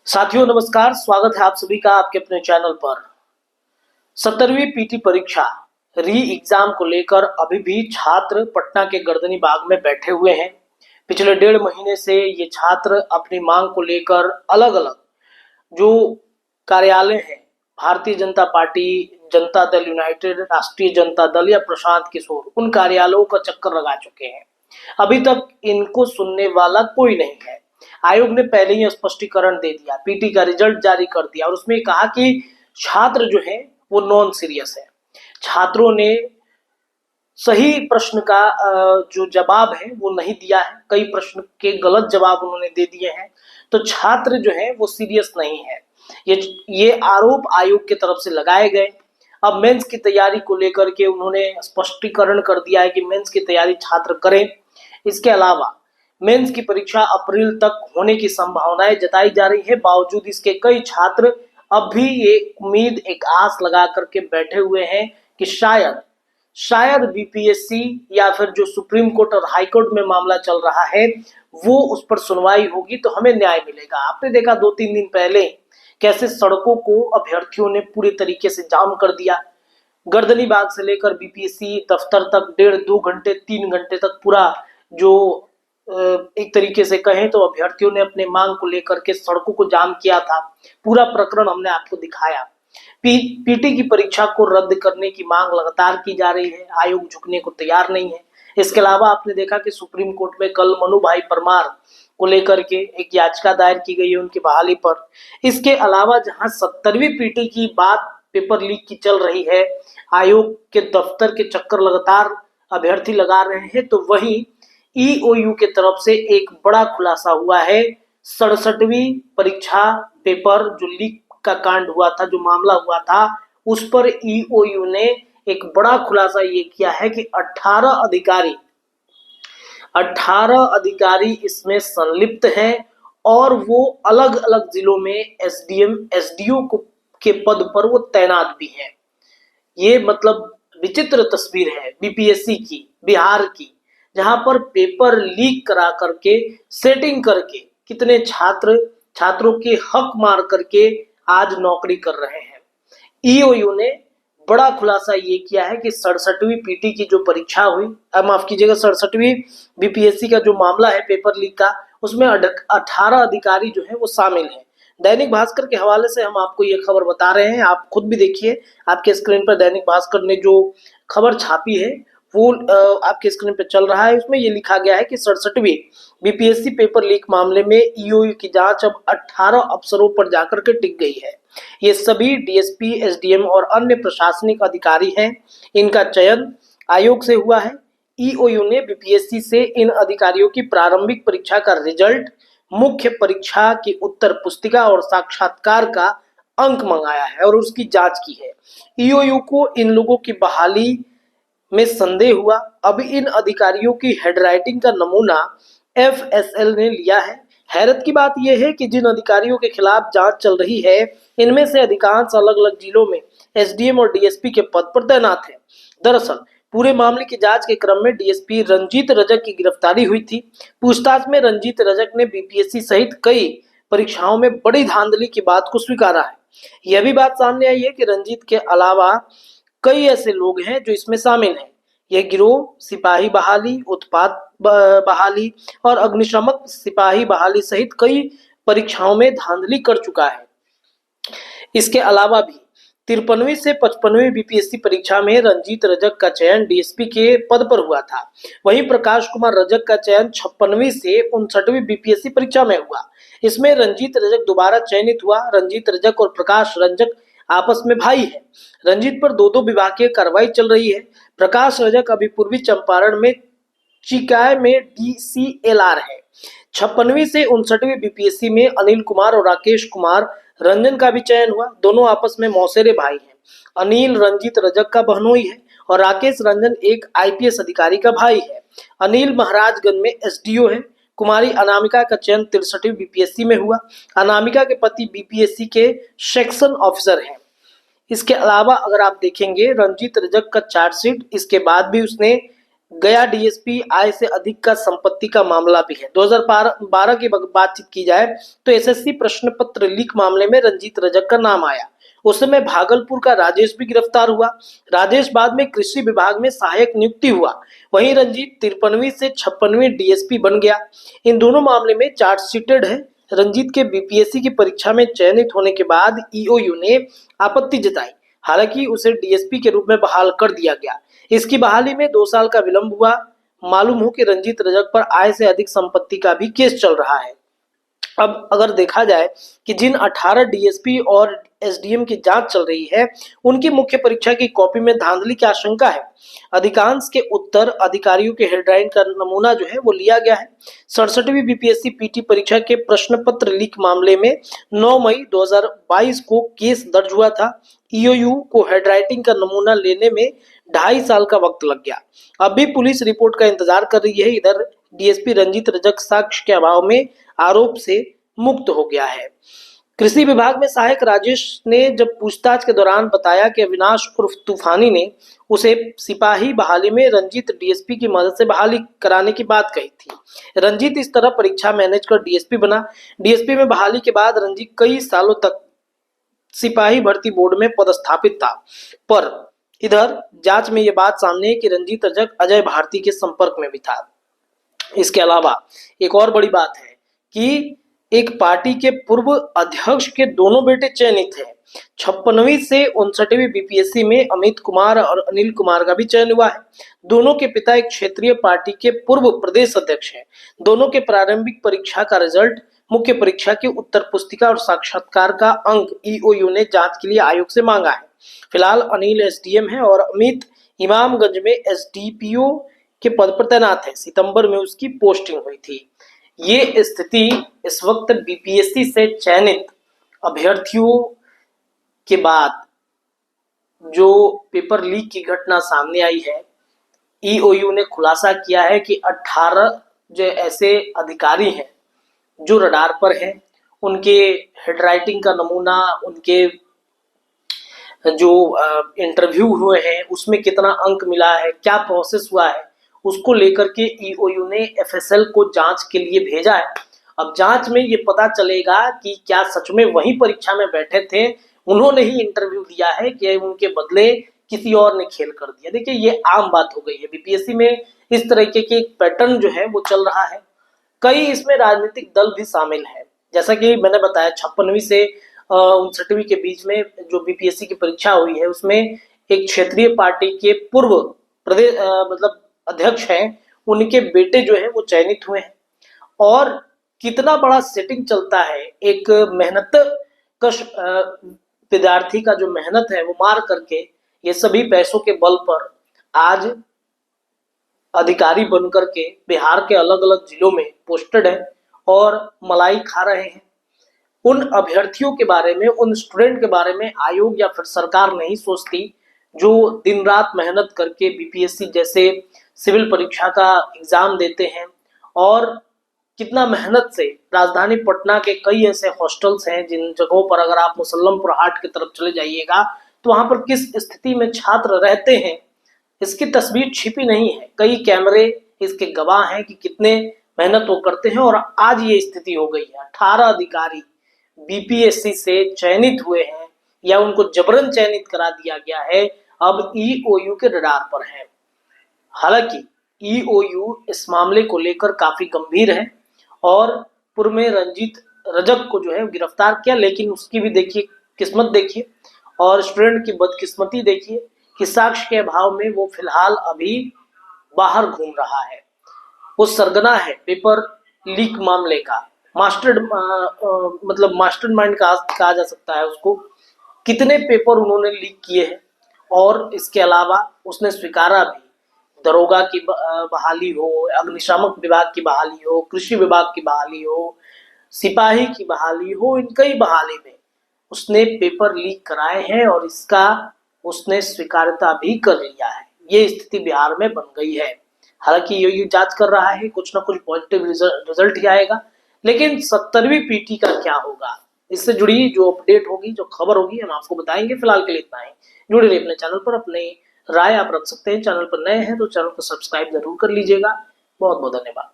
साथियों नमस्कार, स्वागत है आप सभी का आपके अपने चैनल पर। 17वीं पीटी परीक्षा री एग्जाम को लेकर अभी भी छात्र पटना के गर्दनी बाग में बैठे हुए हैं। पिछले 1.5 महीने से ये छात्र अपनी मांग को लेकर अलग अलग जो कार्यालय हैं, भारतीय जनता पार्टी, जनता दल यूनाइटेड, राष्ट्रीय जनता दल या प्रशांत किशोर, उन कार्यालयों का चक्कर लगा चुके हैं। अभी तक इनको सुनने वाला कोई नहीं है। आयोग ने पहले ही स्पष्टीकरण दे दिया, पीटी का रिजल्ट जारी कर दिया और उसमें कहा कि छात्र जो है वो नॉन सीरियस है। छात्रों ने सही प्रश्न का जो जवाब है वो नहीं दिया है, कई प्रश्न के गलत जवाब उन्होंने दे दिए हैं। तो छात्र जो है वो सीरियस नहीं है, ये आरोप आयोग की तरफ से लगाए गए। अब मेंस की तैयारी को लेकर के उन्होंने स्पष्टीकरण कर दिया है कि मेंस की तैयारी छात्र करें। इसके अलावा मेंस की परीक्षा अप्रैल तक होने की संभावनाएं जताई जा रही है। बावजूद इसके कई छात्र अब भी ये उम्मीद, एक आस लगा करके बैठे हुए हैं कि शायद बीपीएससी या फिर जो सुप्रीम कोर्ट और हाई कोर्ट में मामला चल रहा है वो उस पर सुनवाई होगी तो हमें न्याय मिलेगा। आपने देखा 2-3 दिन पहले कैसे सड़कों को अभ्यर्थियों ने पूरे तरीके से जाम कर दिया। गर्दनी बाग से लेकर बीपीएससी दफ्तर तक 1.5-2 घंटे 3 घंटे तक पूरा जो एक तरीके से कहें तो अभ्यर्थियों ने अपने मांग को लेकर के सड़कों को जाम किया था। पूरा प्रकरण हमने आपको दिखाया। पीटी की परीक्षा को रद्द करने की मांग लगातार की जा रही है, आयोग झुकने को तैयार नहीं है। इसके अलावा आपने देखा कि सुप्रीम कोर्ट में कल मनु भाई परमार को लेकर के एक याचिका दायर की गई है उनकी बहाली पर। इसके अलावा जहां 17वीं पीटी की बात पेपर लीक की चल रही है, आयोग के दफ्तर के चक्कर लगातार अभ्यर्थी लगा रहे हैं, तो वहीं ईओयू के तरफ से एक बड़ा खुलासा हुआ है। 67वीं परीक्षा पेपर जो लीक का कांड हुआ था, जो मामला हुआ था, उस पर ईओयू ने एक बड़ा खुलासा ये किया है कि 18 अधिकारी इसमें संलिप्त हैं और वो अलग अलग जिलों में एसडीएम एसडीओ के पद पर वो तैनात भी हैं। ये मतलब विचित्र तस्वीर है बीपीएससी की, बिहार की, जहां पर पेपर लीक करा करके, सेटिंग करके कितने छात्रों के हक मार करके आज नौकरी कर रहे हैं। ईओयू ने बड़ा खुलासा ये किया है कि 67वीं पीटी की जो परीक्षा हुई, माफ कीजिएगा, 67वीं बीपीएससी का जो मामला है पेपर लीक का, उसमें 18 अधिकारी जो है वो शामिल हैं। दैनिक भास्कर के हवाले से हम आपको ये खबर बता रहे हैं, आप खुद भी देखिए, आपके स्क्रीन पर दैनिक भास्कर ने जो खबर छापी है वो आपके स्क्रीन पर चल रहा है। उसमें ये लिखा गया है कि 67वीं बीपीएससी पेपर लीक मामले में ईओयू की जांच अब 18 अफसरों पर जाकर के टिक गई है। ये सभी डीएसपी, एसडीएम और अन्य प्रशासनिक अधिकारी हैं। इनका चयन आयोग से हुआ है। ईओयू ने बीपीएससी से इन अधिकारियों की प्रारंभिक परीक्षा का रिजल्ट, मुख्य परीक्षा की उत्तर पुस्तिका और साक्षात्कार का अंक मंगाया है और उसकी जांच की है। ईओयू को इन लोगों की बहाली में संदेह हुआ। अब इन अधिकारियों की हैंडराइटिंग का नमूना एफएसएल ने लिया है। हैरत की बात यह है कि जिन अधिकारियों के खिलाफ जांच चल रही है, इनमें से अधिकांश अलग अलग जिलों में एसडीएम और डीएसपी के पद पर तैनात हैं। दरअसल पूरे मामले की जांच के क्रम में डीएसपी रंजीत रजक की गिरफ्तारी हुई थी। पूछताछ में रंजीत रजक ने बीपीएससी सहित कई परीक्षाओं में बड़ी धांधली की बात को स्वीकारा है। यह भी बात सामने आई है कि रंजीत के अलावा कई ऐसे लोग हैं जो इसमें शामिल हैं। यह गिरोह सिपाही बहाली, उत्पाद बहाली और अग्निशमन सिपाही बहाली सहित कई परीक्षाओं में धांधली कर चुका है। इसके अलावा भी 53वीं से 55वीं बीपीएससी परीक्षा में रंजीत रजक का चयन डीएसपी के पद पर हुआ था। वहीं प्रकाश कुमार रजक का चयन 56वीं से 59वीं बीपीएससी परीक्षा में हुआ। इसमें रंजीत रजक दोबारा चयनित हुआ। रंजीत रजक और प्रकाश रंजक आपस में भाई है। रंजीत पर 2 विभागीय कार्रवाई चल रही है। प्रकाश रजक अभी पूर्वी चंपारण में चिकाय में डीसीएलआर है। 56वीं से 59वीं बीपीएससी में अनिल कुमार और राकेश कुमार रंजन का भी चयन हुआ। दोनों आपस में मौसेरे भाई हैं। अनिल रंजीत रजक का बहनोई है और राकेश रंजन एक आईपीएस अधिकारी का भाई है। अनिल महाराजगंज में एसडीओ है। कुमारी अनामिका का चयन 63वीं बीपीएससी में हुआ। अनामिका के पति बीपीएससी के सेक्शन ऑफिसर हैं। इसके अलावा अगर आप देखेंगे रंजीत रजक का चार्जशीट, इसके बाद भी उसने गया डीएसपी आय से अधिक का संपत्ति का मामला भी है। 2012 की बातचीत की जाए तो एसएससी प्रश्न पत्र लीक मामले में रंजीत रजक का नाम आया। उस समय भागलपुर का राजेश भी गिरफ्तार हुआ। राजेश बाद में कृषि विभाग में सहायक नियुक्ति हुआ। वहीं रंजीत 53वीं से 56वीं डीएसपी बन गया। इन दोनों मामले में चार्जशीटेड है। रंजीत के बीपीएससी की परीक्षा में चयनित होने के बाद ईओयू ने आपत्ति जताई। हालांकि उसे डीएसपी के रूप में बहाल कर दिया गया। इसकी बहाली में 2 साल का विलंब हुआ। मालूम हो कि रंजीत रजक पर आय से अधिक संपत्ति का भी केस चल रहा है। अब अगर देखा जाए कि जिन 18 डीएसपी और एसडीएम की जांच चल रही है, उनकी मुख्य परीक्षा की कॉपी में धांधली की आशंका है। अधिकांश के उत्तर अधिकारियों के हेडलाइन का नमूना जो है वो लिया गया है। 67वीं बीपीएससी पीटी परीक्षा के प्रश्न पत्र लीक मामले में 9 मई 2022 को केस दर्ज हुआ था। ईओयू को हैंडराइटिंग का नमूना लेने में 2.5 साल का वक्त लग गया। अब भी पुलिस रिपोर्ट का इंतजार कर रही है। इधर डीएसपी रंजीत रजक साक्ष्य के अभाव में आरोप से मुक्त हो गया है। कृषि विभाग में सहायक राजेश ने जब पूछताछ के दौरान बताया कि अविनाश उर्फ तूफानी ने उसे सिपाही बहाली में रंजीत डीएसपी की मदद से बहाली कराने की बात कही थी। रंजीत इस तरह परीक्षा मैनेज कर डीएसपी बना। डीएसपी में बहाली के बाद रंजीत कई सालों तक सिपाही भर्ती बोर्ड में पदस्थापित था। पर इधर जांच में यह बात सामने है कि रंजीत रजक अजय भारती के संपर्क में भी था। इसके अलावा एक और बड़ी बात है कि एक पार्टी के पूर्व अध्यक्ष के दोनों बेटे चयनित हैं। 56वीं से 59वीं बीपीएससी में अमित कुमार और अनिल कुमार का भी चयन हुआ है। दोनों के पिता एक क्षेत्रीय पार्टी के पूर्व प्रदेश अध्यक्ष हैं। दोनों के प्रारंभिक परीक्षा का रिजल्ट, मुख्य परीक्षा की उत्तर पुस्तिका और साक्षात्कार का अंक ईओयू ने जांच के लिए आयोग से मांगा है। फिलहाल अनिल एसडीएम है और अमित इमामगंज में एसडीपीओ के पद पर तैनात है। सितंबर में उसकी पोस्टिंग हुई थी। ये स्थिति इस वक्त बीपीएससी से चयनित अभ्यर्थियों के बाद जो पेपर लीक की घटना सामने आई है, ईओयू ने खुलासा किया है कि 18 जो ऐसे अधिकारी हैं जो रडार पर हैं, उनके हेडराइटिंग का नमूना, उनके जो इंटरव्यू हुए हैं उसमें कितना अंक मिला है, क्या प्रोसेस हुआ है, उसको लेकर के ईओयू ने एफएसएल को जांच के लिए भेजा है। अब जांच में ये पता चलेगा कि क्या सच में वही परीक्षा में बैठे थे, उन्होंने ही इंटरव्यू दिया है कि उनके बदले किसी और ने खेल कर दिया। देखिए ये आम बात हो गई है बीपीएससी में, इस तरीके के एक पैटर्न जो है वो चल रहा है। कई इसमें राजनीतिक दल भी शामिल है। जैसा कि मैंने बताया 56वीं से 59वीं के बीच में जो बीपीएससी की परीक्षा हुई है उसमें एक क्षेत्रीय पार्टी के पूर्व प्रदेश मतलब अध्यक्ष हैं, उनके बेटे जो है वो चयनित हुए हैं। और कितना बड़ा सेटिंग चलता है, एक मेहनत कश विद्यार्थी का जो मेहनत है वो मार करके ये सभी पैसों के बल पर आज अधिकारी बनकर के बिहार के अलग अलग जिलों में पोस्टेड है और मलाई खा रहे हैं। उन अभ्यर्थियों के बारे में, उन स्टूडेंट के बारे में आयोग या फिर सरकार नहीं सोचती जो दिन रात मेहनत करके बीपीएससी जैसे सिविल परीक्षा का एग्जाम देते हैं। और कितना मेहनत से राजधानी पटना के कई ऐसे हॉस्टल्स हैं जिन जगहों पर अगर आप मुसल्लमपुर हाट की तरफ चले जाइएगा तो वहां पर किस स्थिति में छात्र रहते हैं इसकी तस्वीर छिपी नहीं है। कई कैमरे इसके गवाह हैं कि कितने मेहनत वो करते हैं। और आज ये स्थिति हो गई है, 18 अधिकारी बीपीएससी से चयनित हुए हैं या उनको जबरन चयनित करा दिया गया है, अब ईओयू के रडार पर है। हालांकि ईओयू इस मामले को लेकर काफी गंभीर है और पूर्व में रंजीत रजक को जो है गिरफ्तार किया, लेकिन उसकी भी देखिए किस्मत देखिए और स्टूडेंट की बदकिस्मती देखिए कि साक्ष्य के अभाव में वो फिलहाल अभी बाहर घूम रहा है। वो सरगना है पेपर लीक मामले का, मतलब मास्टरमाइंड कहा जा सकता है उसको। कितने पेपर उन्होंने लीक किए हैं और इसके अलावा उसने स्वीकारा भी। दरोगा की बहाली हो, अग्निशामक विभाग की बहाली हो, कृषि विभाग की बहाली हो, सिपाही की बहाली हो, इन कई बहाली में उसने पेपर लीक कराए हैं और इसका उसने स्वीकारता भी कर लिया है। ये स्थिति बिहार में बन गई है। हालांकि ये जांच कर रहा है, कुछ ना कुछ पॉजिटिव रिजल्ट ही आएगा, लेकिन 70वीं पीटी का क्या होगा, इससे जुड़ी जो अपडेट होगी, जो खबर होगी, हम आपको बताएंगे। फिलहाल के लिए इतना ही। जुड़े रहिए अपने चैनल पर, अपने राय आप रख सकते हैं। चैनल पर नए हैं तो चैनल को सब्सक्राइब जरूर कर लीजिएगा। बहुत बहुत धन्यवाद।